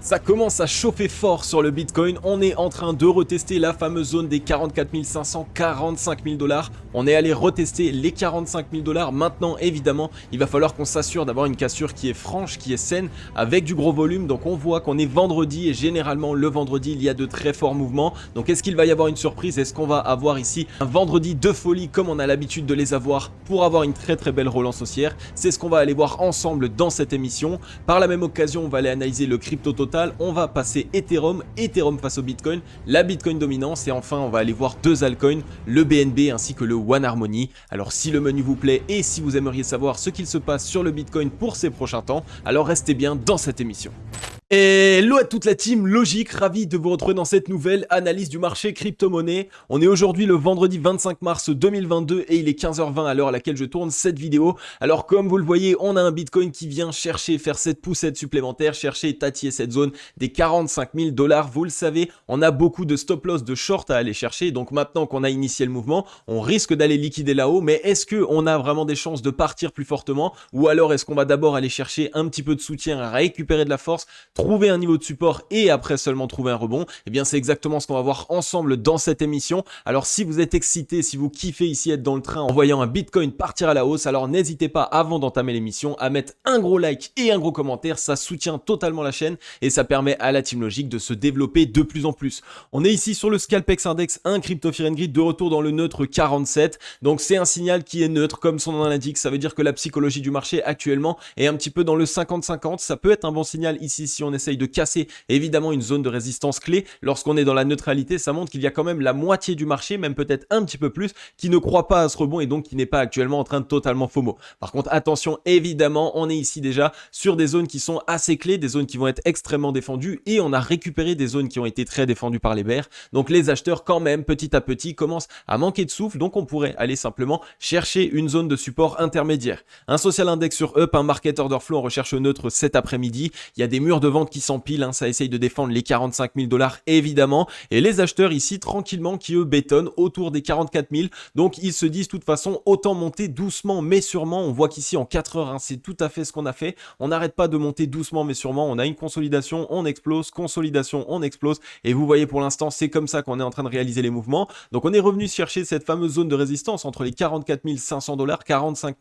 Ça commence à chauffer fort sur le Bitcoin, on est en train de retester la fameuse zone des 44 500, 45 000 $. On est allé retester les 45 000 $. Maintenant, évidemment, il va falloir qu'on s'assure d'avoir une cassure qui est franche, qui est saine, avec du gros volume. Donc on voit qu'on est vendredi et généralement le vendredi, il y a de très forts mouvements. Donc est-ce qu'il va y avoir une surprise? Est-ce qu'on va avoir ici un vendredi de folie comme on a l'habitude de les avoir pour avoir une très belle relance haussière? C'est ce qu'on va aller voir ensemble dans cette émission. Par la même occasion, on va aller analyser le crypto total. On va passer Ethereum face au Bitcoin, la Bitcoin dominance et enfin on va aller voir deux altcoins, le BNB ainsi que le One Harmony. Alors si le menu vous plaît et si vous aimeriez savoir ce qu'il se passe sur le Bitcoin pour ces prochains temps, alors restez bien dans cette émission. Hello à toute la team Logique, ravi de vous retrouver dans cette nouvelle analyse du marché crypto-monnaie. On est aujourd'hui le vendredi 25 mars 2022 et il est 15h20 à l'heure à laquelle je tourne cette vidéo. Alors comme vous le voyez, on a un Bitcoin qui vient chercher, faire cette poussette supplémentaire, chercher tatiller cette zone des 45 000 $. Vous le savez, on a beaucoup de stop loss, de short à aller chercher. Donc maintenant qu'on a initié le mouvement, on risque d'aller liquider là-haut. Mais est-ce qu'on a vraiment des chances de partir plus fortement? Ou alors est-ce qu'on va d'abord aller chercher un petit peu de soutien, récupérer de la force, trouver un niveau de support et après seulement trouver un rebond? Eh bien c'est exactement ce qu'on va voir ensemble dans cette émission. Alors si vous êtes excité, si vous kiffez ici être dans le train en voyant un Bitcoin partir à la hausse, alors n'hésitez pas avant d'entamer l'émission à mettre un gros like et un gros commentaire, ça soutient totalement la chaîne et ça permet à la team Logique de se développer de plus en plus. On est ici sur le Scalpex Index, un Crypto Fear and Greed de retour dans le neutre 47, donc c'est un signal qui est neutre comme son nom l'indique, ça veut dire que la psychologie du marché actuellement est un petit peu dans le 50-50, ça peut être un bon signal ici si on essaye de casser évidemment une zone de résistance clé. Lorsqu'on est dans la neutralité, ça montre qu'il y a quand même la moitié du marché, même peut-être un petit peu plus, qui ne croit pas à ce rebond et donc qui n'est pas actuellement en train de totalement FOMO. Par contre, attention, évidemment, on est ici déjà sur des zones qui sont assez clés, des zones qui vont être extrêmement défendues et on a récupéré des zones qui ont été très défendues par les bears. Donc les acheteurs quand même, petit à petit, commencent à manquer de souffle, donc on pourrait aller simplement chercher une zone de support intermédiaire. Un social index sur up, un market order flow en recherche neutre cet après-midi. Il y a des murs de vente qui s'empilent, hein, ça essaye de défendre les 45 000 $ évidemment, et les acheteurs ici tranquillement qui eux bétonnent autour des 44 000, donc ils se disent de toute façon autant monter doucement mais sûrement. On voit qu'ici en 4 heures, hein, c'est tout à fait ce qu'on a fait, on n'arrête pas de monter doucement mais sûrement, on a une consolidation, on explose, consolidation, on explose, et vous voyez pour l'instant c'est comme ça qu'on est en train de réaliser les mouvements. Donc on est revenu chercher cette fameuse zone de résistance entre les 44 500 $, 45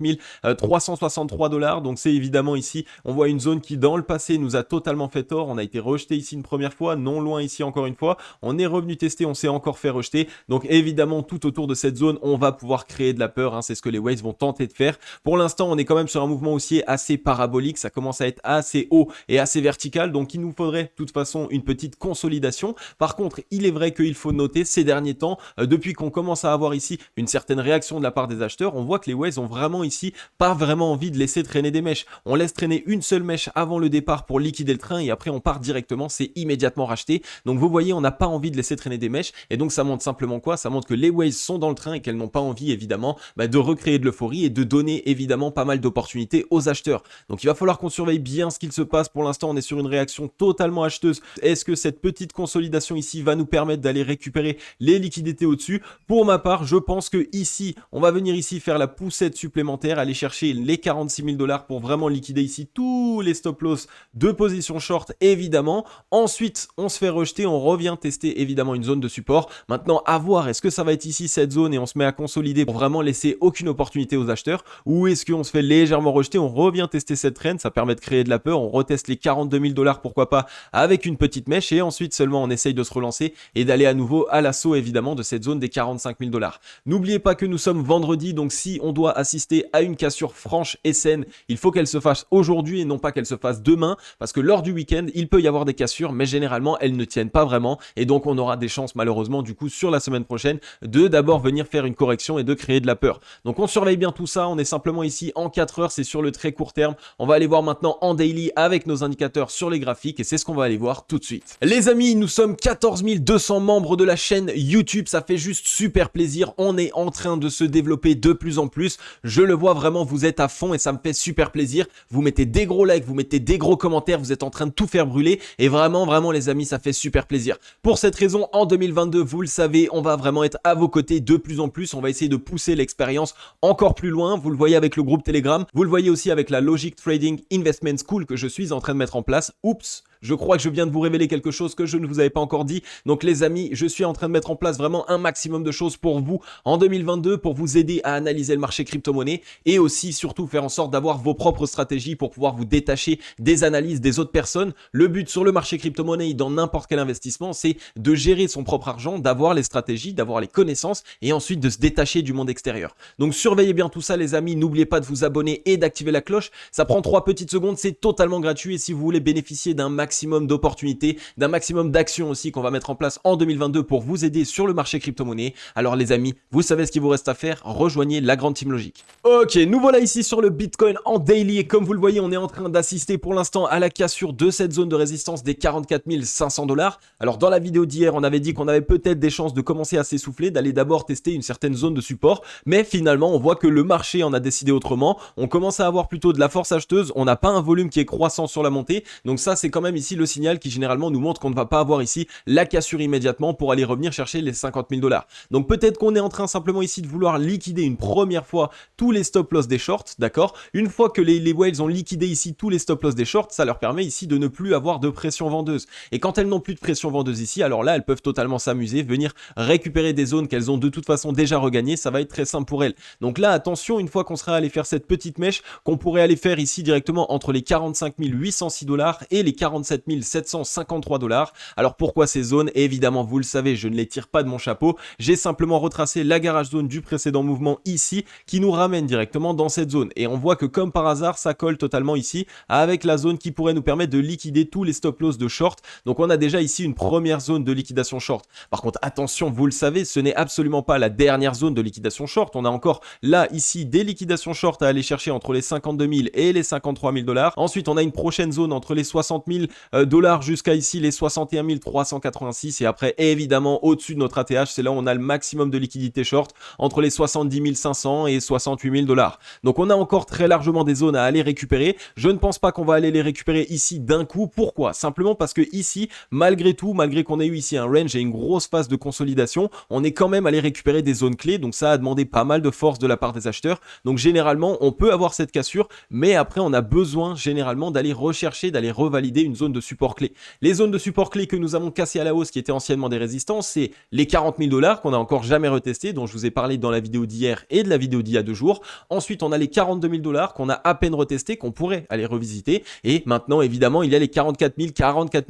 363 $, donc c'est évidemment ici, on voit une zone qui dans le passé nous a totalement fait tort, on a été rejeté ici une première fois, non loin ici encore une fois, on est revenu tester, on s'est encore fait rejeter, donc évidemment tout autour de cette zone on va pouvoir créer de la peur, hein, c'est ce que les waves vont tenter de faire. Pour l'instant on est quand même sur un mouvement haussier assez parabolique, ça commence à être assez haut et assez vertical, donc il nous faudrait de toute façon une petite consolidation. Par contre il est vrai qu'il faut noter ces derniers temps, depuis qu'on commence à avoir ici une certaine réaction de la part des acheteurs, on voit que les waves ont vraiment ici pas vraiment envie de laisser traîner des mèches, on laisse traîner une seule mèche avant le départ pour liquider le train et après on part directement, c'est immédiatement racheté. Donc vous voyez, on n'a pas envie de laisser traîner des mèches et donc ça montre simplement quoi? Ça montre que les waves sont dans le train et qu'elles n'ont pas envie évidemment de recréer de l'euphorie et de donner évidemment pas mal d'opportunités aux acheteurs. Donc il va falloir qu'on surveille bien ce qu'il se passe. Pour l'instant on est sur une réaction totalement acheteuse. Est-ce que cette petite consolidation ici va nous permettre d'aller récupérer les liquidités au-dessus? Pour ma part je pense que ici on va venir ici faire la poussette supplémentaire, aller chercher les 46 000 $ pour vraiment liquider ici tous les stop loss de position short évidemment. Ensuite on se fait rejeter, on revient tester évidemment une zone de support. Maintenant à voir, est-ce que ça va être ici cette zone et on se met à consolider pour vraiment laisser aucune opportunité aux acheteurs, ou est-ce qu'on se fait légèrement rejeter, on revient tester cette trend, ça permet de créer de la peur, on reteste les 42 000 $ pourquoi pas avec une petite mèche et ensuite seulement on essaye de se relancer et d'aller à nouveau à l'assaut évidemment de cette zone des 45 000 $. N'oubliez pas que nous sommes vendredi, donc si on doit assister à une cassure franche et saine, il faut qu'elle se fasse aujourd'hui et non pas qu'elle se fasse demain, parce que lors du week-end il peut y avoir des cassures mais généralement elles ne tiennent pas vraiment et donc on aura des chances malheureusement du coup sur la semaine prochaine de d'abord venir faire une correction et de créer de la peur. Donc on surveille bien tout ça, on est simplement ici en 4 heures, c'est sur le très court terme. On va aller voir maintenant en daily avec nos indicateurs sur les graphiques et c'est ce qu'on va aller voir tout de suite. Les amis, nous sommes 14 200 membres de la chaîne YouTube, ça fait juste super plaisir, on est en train de se développer de plus en plus, je le vois vraiment, vous êtes à fond et ça me fait super plaisir. Vous mettez des gros likes, vous mettez des gros commentaires, vous êtes en train de tout faire brûler et vraiment les amis, ça fait super plaisir. Pour cette raison, en 2022, vous le savez, on va vraiment être à vos côtés de plus en plus, on va essayer de pousser l'expérience encore plus loin. Vous le voyez avec le groupe Telegram, vous le voyez aussi avec la Logic Trading Investment School que je suis en train de mettre en place. Oups, Je crois que je viens de vous révéler quelque chose que je ne vous avais pas encore dit. Donc les amis, je suis en train de mettre en place vraiment un maximum de choses pour vous en 2022 pour vous aider à analyser le marché crypto-monnaie et aussi surtout faire en sorte d'avoir vos propres stratégies pour pouvoir vous détacher des analyses des autres personnes. Le but sur le marché crypto-monnaie dans n'importe quel investissement, c'est de gérer son propre argent, d'avoir les stratégies, d'avoir les connaissances et ensuite de se détacher du monde extérieur. Donc surveillez bien tout ça les amis, n'oubliez pas de vous abonner et d'activer la cloche. Ça prend 3 petites secondes, c'est totalement gratuit et si vous voulez bénéficier d'un maximum d'opportunités, d'un maximum d'actions aussi qu'on va mettre en place en 2022 pour vous aider sur le marché crypto-monnaie, alors les amis, vous savez ce qu'il vous reste à faire, rejoignez la grande team logique. Ok, nous voilà ici sur le Bitcoin en daily et comme vous le voyez, on est en train d'assister pour l'instant à la cassure de cette zone de résistance des 44 500 $. Alors dans la vidéo d'hier, on avait dit qu'on avait peut-être des chances de commencer à s'essouffler, d'aller d'abord tester une certaine zone de support, mais finalement on voit que le marché en a décidé autrement, on commence à avoir plutôt de la force acheteuse, on n'a pas un volume qui est croissant sur la montée, donc ça c'est quand même ici le signal qui généralement nous montre qu'on ne va pas avoir ici la cassure immédiatement pour aller revenir chercher les 50 000 $. Donc peut-être qu'on est en train simplement ici de vouloir liquider une première fois tous les stop loss des shorts, d'accord? Une fois que les whales ont liquidé ici tous les stop loss des shorts, ça leur permet ici de ne plus avoir de pression vendeuse. Et quand elles n'ont plus de pression vendeuse ici, alors là elles peuvent totalement s'amuser, venir récupérer des zones qu'elles ont de toute façon déjà regagnées, ça va être très simple pour elles. Donc là attention, une fois qu'on sera allé faire cette petite mèche, qu'on pourrait aller faire ici directement entre les 45 806 $ et les 47 753 $. Alors pourquoi ces zones? Évidemment vous le savez, je ne les tire pas de mon chapeau, j'ai simplement retracé la garage zone du précédent mouvement ici qui nous ramène directement dans cette zone et on voit que comme par hasard ça colle totalement ici avec la zone qui pourrait nous permettre de liquider tous les stop loss de short. Donc on a déjà ici une première zone de liquidation short. Par contre attention, vous le savez, ce n'est absolument pas la dernière zone de liquidation short, on a encore là ici des liquidations short à aller chercher entre les 52 000 et les 53 000 $. Ensuite on a une prochaine zone entre les 60 000 $ jusqu'à ici les 61 386 et après évidemment au-dessus de notre ATH, c'est là où on a le maximum de liquidité short entre les 70 500 et 68 000 $. Donc on a encore très largement des zones à aller récupérer. Je ne pense pas qu'on va aller les récupérer ici d'un coup. Pourquoi? Simplement parce que ici, malgré tout, malgré qu'on ait eu ici un range et une grosse phase de consolidation, on est quand même allé récupérer des zones clés. Donc ça a demandé pas mal de force de la part des acheteurs. Donc généralement, on peut avoir cette cassure, mais après on a besoin généralement d'aller rechercher, d'aller revalider une zone de support clé. Les zones de support clé que nous avons cassées à la hausse qui étaient anciennement des résistances, c'est les 40 000 $ qu'on a encore jamais retesté, dont je vous ai parlé dans la vidéo d'hier et de la vidéo d'il y a 2 jours. Ensuite, on a les 42 000 $ qu'on a à peine retesté, qu'on pourrait aller revisiter. Et maintenant, évidemment, il y a les 44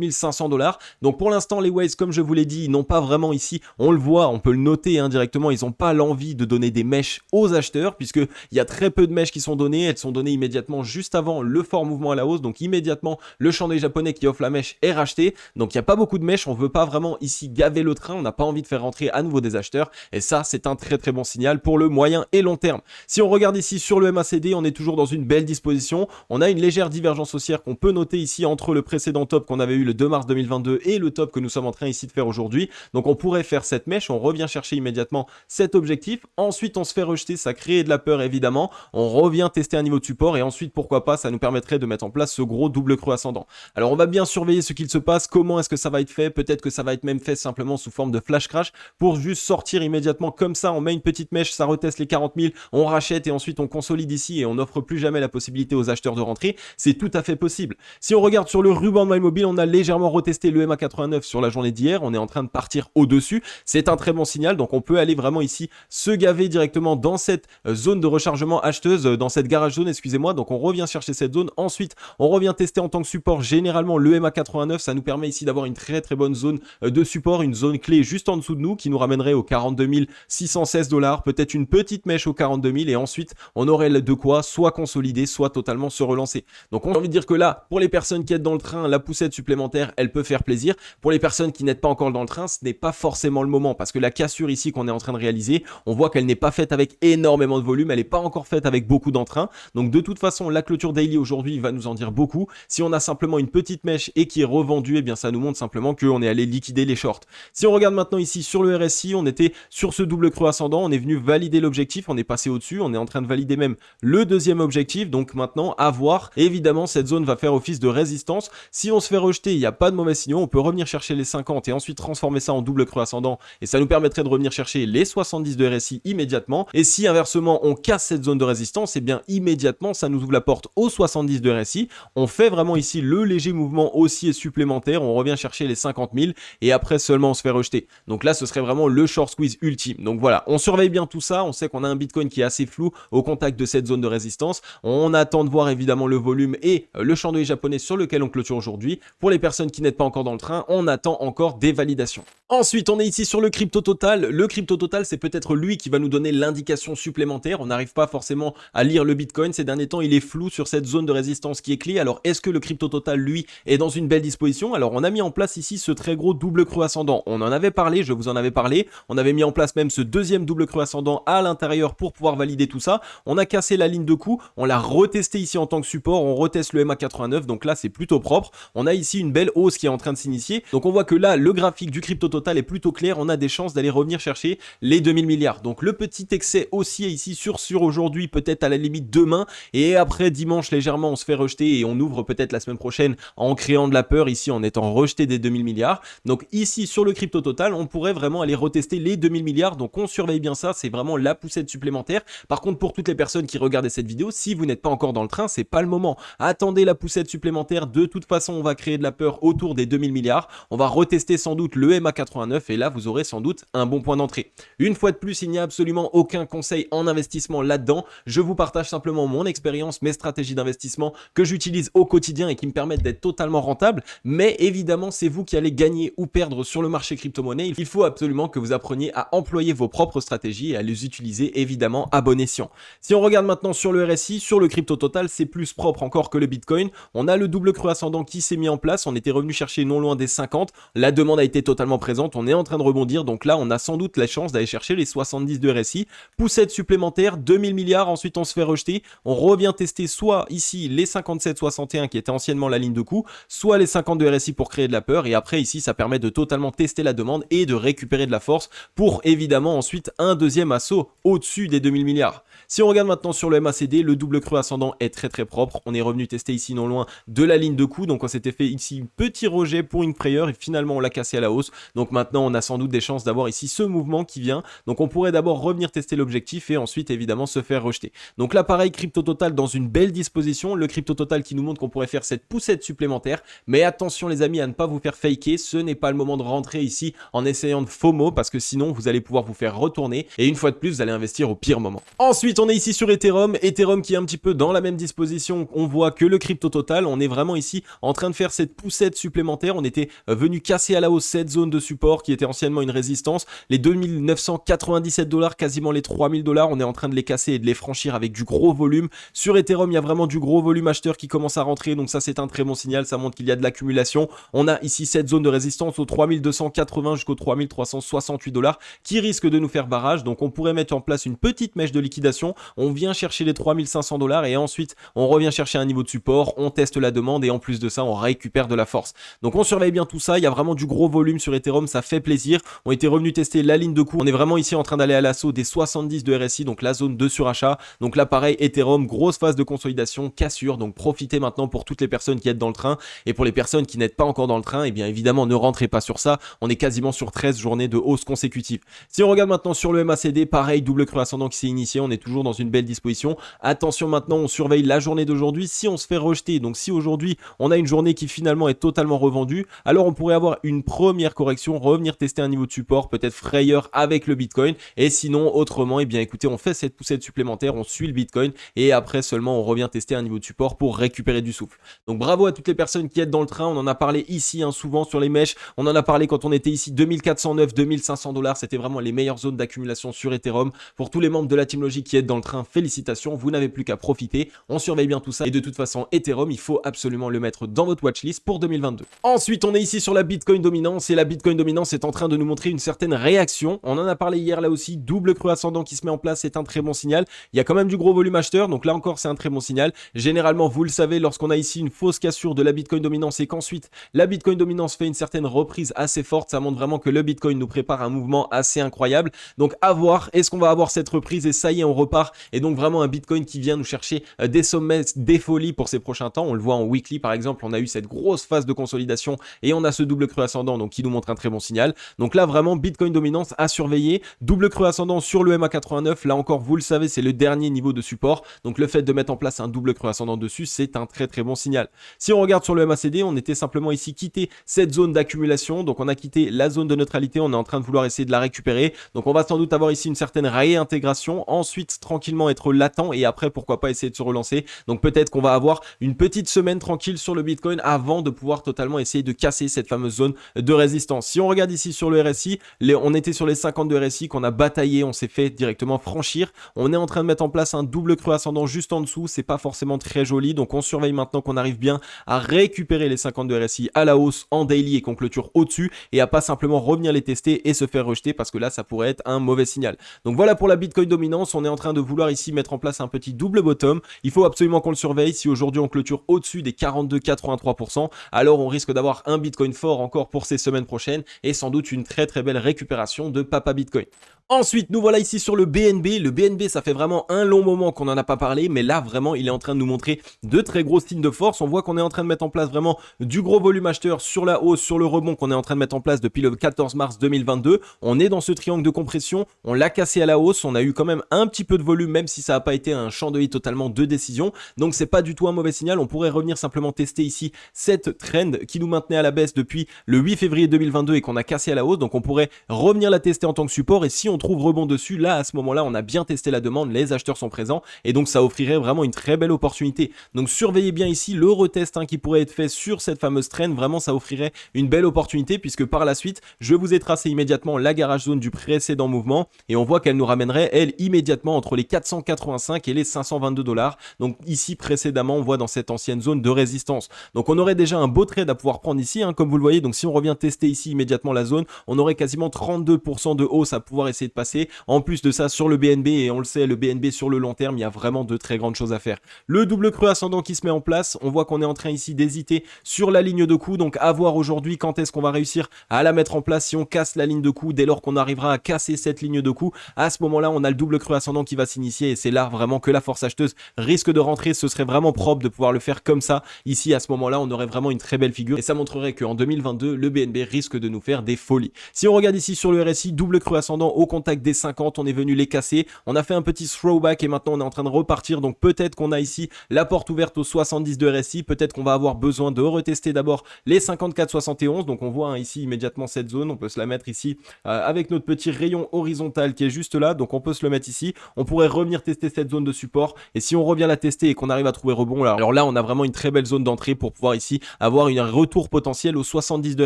500 $. Donc pour l'instant, les Waves, comme je vous l'ai dit, ils n'ont pas vraiment ici, on le voit, on peut le noter indirectement, ils n'ont pas l'envie de donner des mèches aux acheteurs, puisqu'il y a très peu de mèches qui sont données. Elles sont données immédiatement juste avant le fort mouvement à la hausse. Donc immédiatement, le chandelier japonais qui offre la mèche est racheté. Donc il n'y a pas beaucoup de mèches, on ne veut pas vraiment ici gaver le train, on n'a pas envie de faire rentrer à nouveau des acheteurs. Et ça, c'est un très très bon signal pour le moyen et long terme. Si on regarde ici sur le MACD, on est toujours dans une belle disposition. On a une légère divergence haussière qu'on peut noter ici entre le précédent top qu'on avait eu le 2 mars 2022 et le top que nous sommes en train ici de faire aujourd'hui. Donc on pourrait faire cette mèche, on revient chercher immédiatement cet objectif. Ensuite, on se fait rejeter, ça crée de la peur évidemment. On revient tester un niveau de support et ensuite, pourquoi pas, ça nous permettrait de mettre en place ce gros double creux ascendant. Alors on va bien surveiller ce qu'il se passe, comment est-ce que ça va être fait. Peut-être que ça va être même fait simplement sous forme de flash crash pour juste sortir immédiatement comme ça. On met une petite mèche, ça reteste les 40 000, on rachète et ensuite on consolide ici et on n'offre plus jamais la possibilité aux acheteurs de rentrer. C'est tout à fait possible. Si on regarde sur le ruban de MyMobile, on a légèrement retesté le MA89 sur la journée d'hier. On est en train de partir au-dessus. C'est un très bon signal. Donc on peut aller vraiment ici se gaver directement dans cette zone de rechargement acheteuse, dans cette garage zone, excusez-moi. Donc on revient chercher cette zone. Ensuite, on revient tester en tant que support généralement le MA89. Ça nous permet ici d'avoir une très très bonne zone de support, une zone clé juste en dessous de nous qui nous ramènerait aux 42 616 $. Peut-être une petite mèche aux 42 000 et ensuite on aurait de quoi soit consolider, soit totalement se relancer. Donc on a envie de dire que là, pour les personnes qui êtes dans le train, la poussette supplémentaire, elle peut faire plaisir. Pour les personnes qui n'êtes pas encore dans le train, ce n'est pas forcément le moment parce que la cassure ici qu'on est en train de réaliser, on voit qu'elle n'est pas faite avec énormément de volume, elle n'est pas encore faite avec beaucoup d'entrain. Donc de toute façon, la clôture daily aujourd'hui va nous en dire beaucoup. Si on a simplement une petite mèche et qui est revendue, eh bien ça nous montre simplement qu'on est allé liquider les shorts. Si on regarde maintenant ici sur le RSI, on était sur ce double creux ascendant, on est venu valider l'objectif, on est passé au-dessus, on est en train de valider même le deuxième objectif. Donc maintenant, à voir. Évidemment, cette zone va faire office de résistance. Si on se fait rejeter, il n'y a pas de mauvais signaux, on peut revenir chercher les 50 et ensuite transformer ça en double creux ascendant et ça nous permettrait de revenir chercher les 70 de RSI immédiatement. Et si inversement on casse cette zone de résistance, et bien immédiatement ça nous ouvre la porte aux 70 de RSI. On fait vraiment ici le léger mouvement haussier supplémentaire, on revient chercher les 50 000 et après seulement on se fait rejeter. Donc là, ce serait vraiment le short squeeze ultime. Donc voilà, on surveille bien tout ça, on sait qu'on a un Bitcoin qui est assez flou au contact de cette zone de résistance. On attend de voir évidemment le volume et le chandelier japonais sur lequel on clôture aujourd'hui. Pour les personnes qui n'êtes pas encore dans le train, on attend encore des validations. Ensuite, on est ici sur le crypto total. Le crypto total, c'est peut-être lui qui va nous donner l'indication supplémentaire. On n'arrive pas forcément à lire le Bitcoin. Ces derniers temps, il est flou sur cette zone de résistance qui est clé. Alors, est-ce que le crypto total, lui, est dans une belle disposition? Alors, on a mis en place ici ce très gros double creux ascendant. On en avait parlé, je vous en avais parlé. On avait mis en place même ce deuxième double creux ascendant à l'intérieur pour pouvoir valider tout ça. On a cassé la ligne de coup. On l'a retesté ici en tant que support. On reteste le MA89. Donc là, c'est plutôt propre. On a ici une belle hausse qui est en train de s'initier. Donc, on voit que là, le graphique du crypto total est plutôt clair. On a des chances d'aller revenir chercher les 2000 milliards. Donc, le petit excès haussier ici sur aujourd'hui, peut-être à la limite demain. Et après, dimanche, légèrement, on se fait rejeter et on ouvre peut-être la semaine prochaine en créant de la peur ici, en étant rejeté des 2000 milliards. Donc, ici, sur le crypto total, on pourrait vraiment aller retester les 2000 milliards. Donc, on surveille bien ça. C'est vraiment la poussette supplémentaire. Par contre, pour toutes les personnes qui regardent cette vidéo, si vous n'êtes pas encore dans le train, c'est pas le moment. Attendez la poussette supplémentaire. De toute façon, on va créer de la peur autour des 2000 milliards. On va retester sans doute le MA89 et là, vous aurez sans doute un bon point d'entrée. Une fois de plus, il n'y a absolument aucun conseil en investissement là-dedans. Je vous partage simplement mon expérience, mes stratégies d'investissement que j'utilise au quotidien et qui me permettent d'être totalement rentable. Mais évidemment, c'est vous qui allez gagner ou perdre sur le marché crypto-monnaie. Il faut absolument que vous appreniez à employer vos propres stratégies et à les utiliser évidemment à bon escient. Si on regarde maintenant sur le RSI, sur le crypto total, c'est plus propre encore que le Bitcoin. On a le double creux ascendant qui s'est mis en place. On était revenu chercher non loin des 50. La demande a été totalement présente. On est en train de rebondir. Donc là, on a sans doute la chance d'aller chercher les 70 de RSI. Poussette supplémentaire, 2000 milliards. Ensuite, on se fait rejeter. On revient tester soit ici les 57,61 qui était anciennement la ligne de coup, soit les 50 de RSI pour créer de la peur. Et après, ici, ça permet de totalement tester la demande et de récupérer de la force pour évidemment ensuite un deuxième assaut au-dessus des 2000 milliards. Si on regarde maintenant sur le MACD, le double creux ascendant est très propre. On est revenu tester ici non loin de la ligne de coup. Donc on s'était fait ici petit rejet pour une frayeur et finalement on l'a cassé à la hausse. Donc maintenant on a sans doute des chances d'avoir ici ce mouvement qui vient. Donc on pourrait d'abord revenir tester l'objectif et ensuite évidemment se faire rejeter. Donc là pareil, crypto total dans une belle disposition. Le crypto total qui nous montre qu'on pourrait faire cette poussette supplémentaire. Mais attention les amis à ne pas vous faire faker. Ce n'est pas le moment de rentrer ici en essayant de FOMO parce que sinon vous allez pouvoir vous faire retourner. Et une fois de plus vous allez investir au pire moment. Ensuite on est ici sur Ethereum. Ethereum qui est un petit peu dans la même disposition. On voit que le crypto total. On est vraiment ici en train de faire cette poussette supplémentaire. On était venu casser à la hausse cette zone de support qui était anciennement une résistance. Les 2997 $, quasiment les 3000 $. On est en train de les casser et de les franchir avec du gros volume. Sur Ethereum, il y a vraiment du gros volume acheteur qui commence à rentrer. Donc ça, c'est un très bon signal. Ça montre qu'il y a de l'accumulation. On a ici cette zone de résistance aux 3280 jusqu'aux 3368 $ qui risque de nous faire barrage. Donc on pourrait mettre en place une petite mèche de liquidation. On vient chercher les 3500 $ et ensuite on revient chercher un niveau de support. On teste la demande et en plus de ça, on récupère de la force. Donc on surveille bien tout ça. Il y a vraiment du gros volume sur Ethereum. Ça fait plaisir. On était revenu tester la ligne de coup. On est vraiment ici en train d'aller à l'assaut des 70 de RSI. Donc la zone de surachat. Donc là pareil, Ethereum, grosse phase de consolidation, cassure. Donc profitez maintenant pour toutes les personnes qui êtes dans le train. Et pour les personnes qui n'êtes pas encore dans le train, et bien évidemment ne rentrez pas sur ça. On est quasiment sur 13 journées de hausse consécutive. Si on regarde maintenant sur le MACD, pareil, double creux ascendant qui s'est initié. On est toujours dans une belle disposition. Attention maintenant, on surveille la journée d'aujourd'hui. Si on se fait rejeter, donc si aujourd'hui on a une journée qui finalement est totalement revendue, alors on pourrait avoir une première correction, revenir tester un niveau de support, peut-être frayeur avec le Bitcoin. Et sinon, autrement, et bien écoutez, on fait cette poussette supplémentaire, on suit le Bitcoin et après seulement on revient tester un niveau de support pour récupérer du souffle. Donc bravo à toutes les personnes qui êtes dans le train. On en a parlé ici souvent sur les mèches. On en a parlé quand on était ici 2409, 2500 $. C'était vraiment les meilleures zones d'accumulation sur Ethereum. Pour tous les membres de la Team Logic qui êtes dans le train, félicitations. Vous n'avez plus qu'à profiter. On surveille bien tout ça. Et de toute façon, Ethereum, il faut absolument le mettre dans votre watchlist pour 2022. Ensuite, on est ici sur la Bitcoin dominance et la Bitcoin dominance est en train de nous montrer une certaine réaction. On en a parlé hier là aussi. Double creux ascendant qui se met en place, c'est un très bon signal. Il y a quand même du gros volume acheteur. Donc là encore, c'est un très bon signal. Généralement, vous le savez, lorsqu'on a ici une fausse cassure de la Bitcoin dominance et qu'ensuite la Bitcoin dominance fait une certaine reprise assez forte, ça montre vraiment que le Bitcoin nous prépare un mouvement assez incroyable. Donc à voir, est-ce qu'on va avoir cette reprise et ça y est, on repart. Et donc vraiment un Bitcoin qui vient nous chercher des sommets, des folies pour ces prochains temps. On le voit en weekly par exemple, on a eu cette grosse phase de consolidation et on a ce double creux ascendant donc qui nous montre un très bon signal. Donc là vraiment Bitcoin dominance à surveiller. Double creux ascendant sur le MA89, là encore vous le savez, c'est le dernier niveau de support. Donc le fait de mettre en place un double creux ascendant dessus, c'est un très bon signal. Si on regarde sur le MACD, on était simplement ici quitté cette zone d'accumulation, donc on a quitté la zone de neutralité, on est en train de vouloir essayer de la récupérer, donc on va sans doute avoir ici une certaine réintégration, ensuite tranquillement être latent et après pourquoi pas essayer de se relancer. Donc peut-être qu'on va avoir une petite semaine tranquille sur le Bitcoin avant de pouvoir totalement essayer de casser cette fameuse zone de résistance. Si on regarde ici sur le RSI, on était sur les 52 RSI qu'on a bataillé, on s'est fait directement franchir. On est en train de mettre en place un double creux ascendant juste en dessous, c'est pas forcément très joli, donc on surveille maintenant qu'on arrive bien à récupérer les 52 RSI à la hausse en daily et qu'on clôture au-dessus et à pas simplement revenir les tester et se faire rejeter parce que là ça pourrait être un mauvais signal. Donc voilà pour la Bitcoin dominance, on est en train de vouloir ici mettre en place un petit double bottom, il faut absolument qu'on le surveille. Si aujourd'hui on clôture au-dessus des 42,83%, alors on risque d'avoir un Bitcoin fort encore pour ces semaines prochaines et sans doute une très très belle récupération de Papa Bitcoin. Ensuite, nous voilà ici sur le BNB. Le BNB, ça fait vraiment un long moment qu'on n'en a pas parlé, mais là, vraiment, il est en train de nous montrer de très gros signes de force. On voit qu'on est en train de mettre en place vraiment du gros volume acheteur sur la hausse, sur le rebond qu'on est en train de mettre en place depuis le 14 mars 2022. On est dans ce triangle de compression, on l'a cassé à la hausse, on a eu quand même un petit peu de volume, même si ça n'a pas été un champ de totalement de décision. Donc, c'est pas du tout un mauvais signal. On pourrait revenir simplement tester ici cette trend qui nous maintenait à la baisse depuis le 8 février 2022 et qu'on a cassé à la hausse. Donc, on pourrait revenir la tester en tant que support et si on trouve rebond dessus, là à ce moment là on a bien testé la demande, les acheteurs sont présents et donc ça offrirait vraiment une très belle opportunité. Donc surveillez bien ici le retest qui pourrait être fait sur cette fameuse trend, vraiment ça offrirait une belle opportunité puisque par la suite je vous ai tracé immédiatement la garage zone du précédent mouvement et on voit qu'elle nous ramènerait elle immédiatement entre les 485 et les 522 $. Donc ici précédemment on voit dans cette ancienne zone de résistance. Donc on aurait déjà un beau trade à pouvoir prendre ici comme vous le voyez. Donc si on revient tester ici immédiatement la zone, on aurait quasiment 32% de hausse à pouvoir essayer de passer. En plus de ça, sur le BNB, et on le sait, le BNB sur le long terme, il y a vraiment de très grandes choses à faire. Le double creux ascendant qui se met en place, on voit qu'on est en train ici d'hésiter sur la ligne de coup, donc à voir aujourd'hui quand est-ce qu'on va réussir à la mettre en place. Si on casse la ligne de coup, dès lors qu'on arrivera à casser cette ligne de coup, à ce moment-là, on a le double creux ascendant qui va s'initier et c'est là vraiment que la force acheteuse risque de rentrer. Ce serait vraiment propre de pouvoir le faire comme ça. Ici, à ce moment-là, on aurait vraiment une très belle figure et ça montrerait qu'en 2022, le BNB risque de nous faire des folies. Si on regarde ici sur le RSI, double creux ascendant au contact des 50, on est venu les casser, on a fait un petit throwback et maintenant on est en train de repartir, donc peut-être qu'on a ici la porte ouverte aux 70 de RSI, peut-être qu'on va avoir besoin de retester d'abord les 54,71, donc on voit ici immédiatement cette zone, on peut se la mettre ici avec notre petit rayon horizontal qui est juste là, donc on peut se le mettre ici, on pourrait revenir tester cette zone de support et si on revient la tester et qu'on arrive à trouver rebond, alors là on a vraiment une très belle zone d'entrée pour pouvoir ici avoir un retour potentiel aux 70 de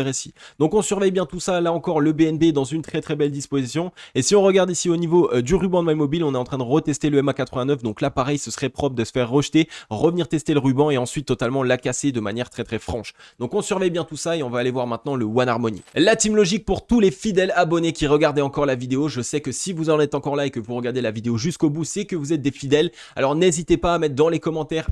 RSI. Donc on surveille bien tout ça, là encore le BNB est dans une très très belle disposition et si on regarde ici au niveau du ruban de MyMobile, on est en train de retester le MA89, donc là pareil ce serait propre de se faire rejeter, revenir tester le ruban et ensuite totalement la casser de manière très très franche. Donc on surveille bien tout ça et on va aller voir maintenant le One Harmony. La team logique pour tous les fidèles abonnés qui regardaient encore la vidéo, je sais que si vous en êtes encore là et que vous regardez la vidéo jusqu'au bout, c'est que vous êtes des fidèles, alors n'hésitez pas à mettre dans les commentaires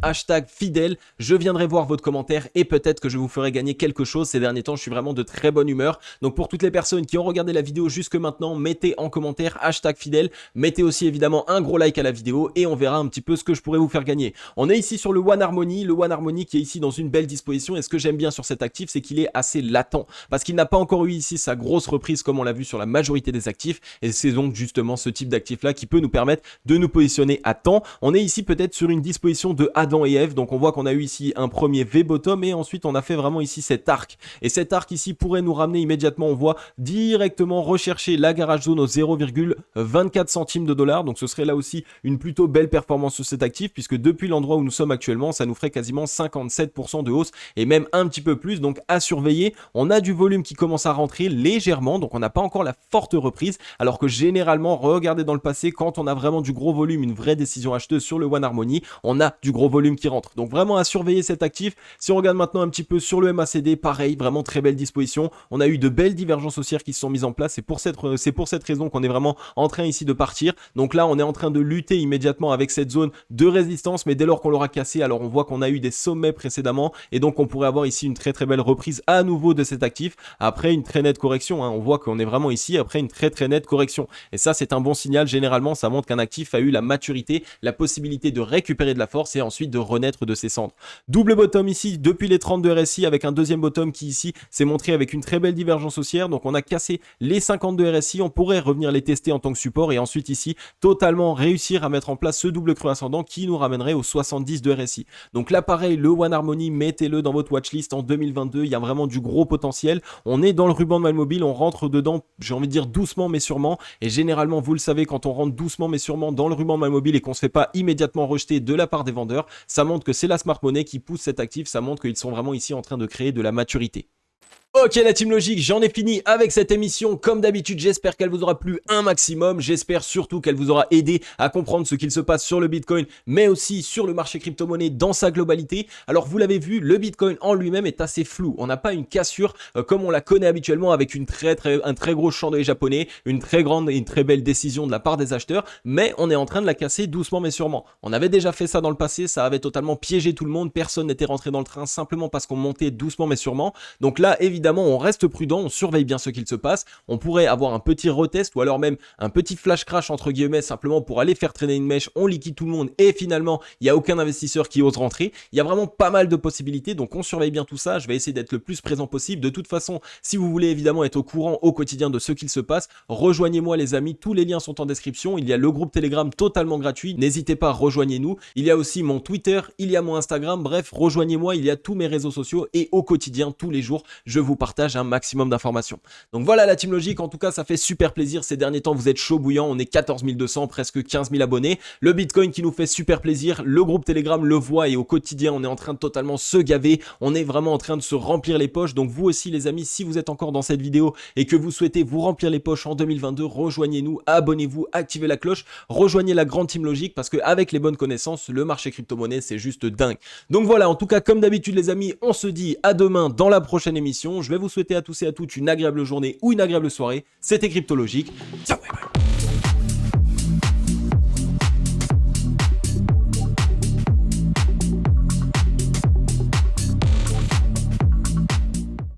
#fidèle, je viendrai voir votre commentaire et peut-être que je vous ferai gagner quelque chose. Ces derniers temps je suis vraiment de très bonne humeur, donc pour toutes les personnes qui ont regardé la vidéo jusque maintenant, mettez en commentaire #fidèle, mettez aussi évidemment un gros like à la vidéo et on verra un petit peu ce que je pourrais vous faire gagner. On est ici sur le One Harmony qui est ici dans une belle disposition et ce que j'aime bien sur cet actif c'est qu'il est assez latent parce qu'il n'a pas encore eu ici sa grosse reprise comme on l'a vu sur la majorité des actifs et c'est donc justement ce type d'actif là qui peut nous permettre de nous positionner à temps. On est ici peut-être sur une disposition de Adam et Ève, donc on voit qu'on a eu ici un premier V-bottom et ensuite on a fait vraiment ici cet arc et cet arc ici pourrait nous ramener immédiatement, on voit directement rechercher la garage zone aux 0,24 centimes de dollars, donc ce serait là aussi une plutôt belle performance sur cet actif puisque depuis l'endroit où nous sommes actuellement ça nous ferait quasiment 57% de hausse et même un petit peu plus, donc à surveiller. On a du volume qui commence à rentrer légèrement, donc on n'a pas encore la forte reprise alors que généralement, regardez dans le passé, quand on a vraiment du gros volume, une vraie décision acheteuse sur le One Harmony, on a du gros volume qui rentre, donc vraiment à surveiller cet actif. Si on regarde maintenant un petit peu sur le MACD, pareil, vraiment très belle disposition, on a eu de belles divergences haussières qui se sont mises en place, c'est pour cette raison qu'on est vraiment en train ici de partir. Donc là on est en train de lutter immédiatement avec cette zone de résistance, mais dès lors qu'on l'aura cassé, alors on voit qu'on a eu des sommets précédemment et donc on pourrait avoir ici une très très belle reprise à nouveau de cet actif après une très nette correction, on voit qu'on est vraiment ici après une très très nette correction et ça c'est un bon signal. Généralement ça montre qu'un actif a eu la maturité, la possibilité de récupérer de la force et ensuite de renaître de ses cendres. Double bottom ici depuis les 32 RSI avec un deuxième bottom qui ici s'est montré avec une très belle divergence haussière, donc on a cassé les 52 RSI, on pourrait revenir revenir les tester en tant que support et ensuite ici totalement réussir à mettre en place ce double creux ascendant qui nous ramènerait au 70 de RSI. Donc là pareil, le One Harmony, mettez-le dans votre watchlist en 2022, il y a vraiment du gros potentiel. On est dans le ruban de Malmobile, on rentre dedans, j'ai envie de dire doucement mais sûrement, et généralement vous le savez, quand on rentre doucement mais sûrement dans le ruban de Malmobile et qu'on se fait pas immédiatement rejeter de la part des vendeurs, ça montre que c'est la smart money qui pousse cet actif, ça montre qu'ils sont vraiment ici en train de créer de la maturité. Ok la team logique, j'en ai fini avec cette émission. Comme d'habitude, j'espère qu'elle vous aura plu un maximum. J'espère surtout qu'elle vous aura aidé à comprendre ce qu'il se passe sur le Bitcoin, mais aussi sur le marché crypto-monnaie dans sa globalité. Alors vous l'avez vu, le Bitcoin en lui-même est assez flou. On n'a pas une cassure comme on la connaît habituellement avec un très gros chandelier japonais, une très grande et une très belle décision de la part des acheteurs, mais on est en train de la casser doucement mais sûrement. On avait déjà fait ça dans le passé, ça avait totalement piégé tout le monde, personne n'était rentré dans le train simplement parce qu'on montait doucement mais sûrement. Donc là, évidemment, on reste prudent, on surveille bien ce qu'il se passe. On pourrait avoir un petit retest ou alors même un petit flash crash entre guillemets simplement pour aller faire traîner une mèche, on liquide tout le monde et finalement il n'y a aucun investisseur qui ose rentrer. Il y a vraiment pas mal de possibilités, donc on surveille bien tout ça. Je vais essayer d'être le plus présent possible. De toute façon, si vous voulez évidemment être au courant au quotidien de ce qu'il se passe, rejoignez-moi les amis, tous les liens sont en description. Il y a le groupe Telegram totalement gratuit, n'hésitez pas, rejoignez-nous. Il y a aussi mon Twitter, il y a mon Instagram, bref, rejoignez-moi, il y a tous mes réseaux sociaux et au quotidien, tous les jours, je vous partage un maximum d'informations. Donc voilà la team logique, en tout cas ça fait super plaisir, ces derniers temps vous êtes chaud bouillant, on est 14 200, presque 15 000 abonnés, le Bitcoin qui nous fait super plaisir, le groupe Telegram le voit et au quotidien on est en train de totalement se gaver, on est vraiment en train de se remplir les poches. Donc vous aussi les amis, si vous êtes encore dans cette vidéo et que vous souhaitez vous remplir les poches en 2022, rejoignez-nous, abonnez-vous, activez la cloche, rejoignez la grande team logique parce qu'avec les bonnes connaissances, le marché crypto-monnaie c'est juste dingue. Donc voilà, en tout cas comme d'habitude les amis, on se dit à demain dans la prochaine émission. Je vais vous souhaiter à tous et à toutes une agréable journée ou une agréable soirée. C'était Cryptologique. Ciao, bye bye.